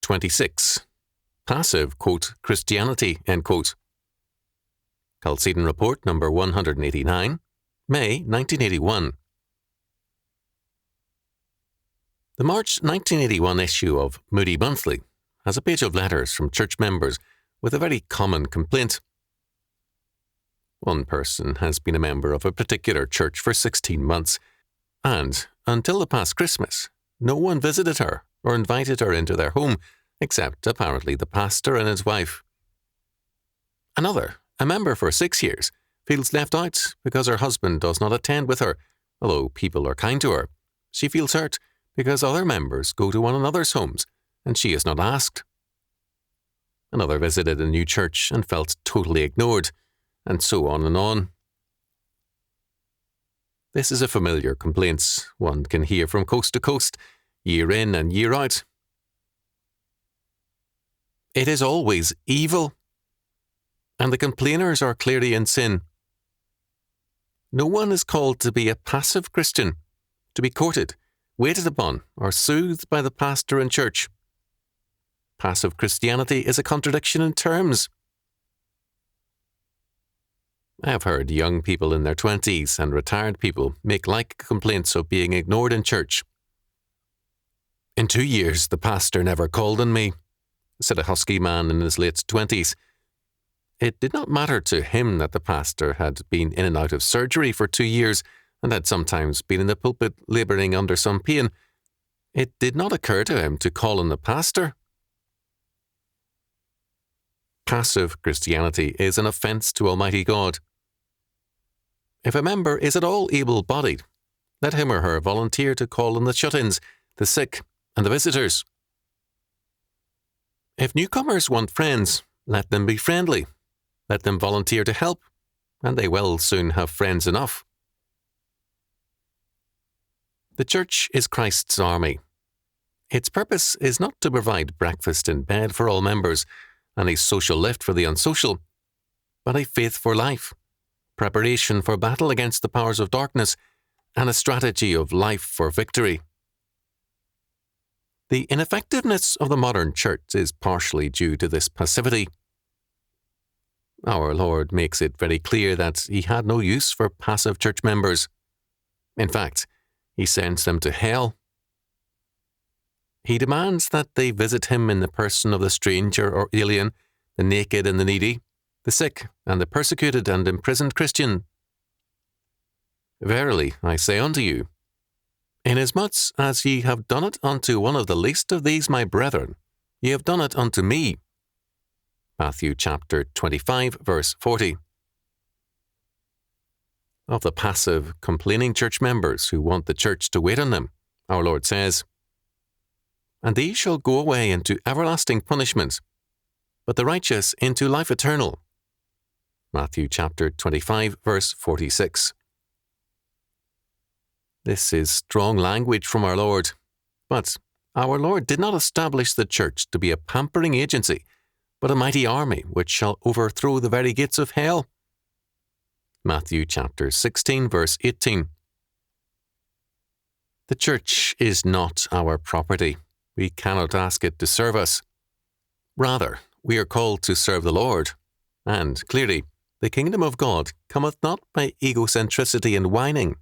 26. Passive, quote, Christianity, end quote. Chalcedon Report number 189, May 1981. The March 1981 issue of Moody Monthly has a page of letters from church members with a very common complaint. One person has been a member of a particular church for 16 months, and, until the past Christmas, no one visited her or invited her into their home, except apparently the pastor and his wife. Another, a member for 6 years, feels left out because her husband does not attend with her, although people are kind to her. She feels hurt because other members go to one another's homes, and she is not asked. Another visited a new church and felt totally ignored, and so on and on. This is a familiar complaint one can hear from coast to coast, year in and year out. It is always evil, and the complainers are clearly in sin. No one is called to be a passive Christian, to be courted, waited upon, or soothed by the pastor and church. Passive Christianity is a contradiction in terms. I have heard young people in their 20s and retired people make like complaints of being ignored in church. "In 2 years, the pastor never called on me," said a husky man in his late 20s. It did not matter to him that the pastor had been in and out of surgery for 2 years and had sometimes been in the pulpit labouring under some pain. It did not occur to him to call on the pastor. Passive Christianity is an offence to Almighty God. If a member is at all able-bodied, let him or her volunteer to call on the shut-ins, the sick, and the visitors. If newcomers want friends, let them be friendly. Let them volunteer to help, and they will soon have friends enough. The church is Christ's army. Its purpose is not to provide breakfast in bed for all members and a social lift for the unsocial, but a faith for life, preparation for battle against the powers of darkness, and a strategy of life for victory. The ineffectiveness of the modern church is partially due to this passivity. Our Lord makes it very clear that he had no use for passive church members. In fact, he sends them to hell. He demands that they visit him in the person of the stranger or alien, the naked and the needy, the sick and the persecuted and imprisoned Christian. Verily, I say unto you, inasmuch as ye have done it unto one of the least of these my brethren, ye have done it unto me. Matthew chapter 25, verse 40. Of the passive, complaining church members who want the church to wait on them, our Lord says, "And these shall go away into everlasting punishment, but the righteous into life eternal." Matthew chapter 25, verse 46. This is strong language from our Lord, but our Lord did not establish the church to be a pampering agency, but a mighty army which shall overthrow the very gates of hell. Matthew chapter 16, verse 18. The church is not our property. We cannot ask it to serve us. Rather, we are called to serve the Lord, and, clearly, the kingdom of God cometh not by egocentricity and whining,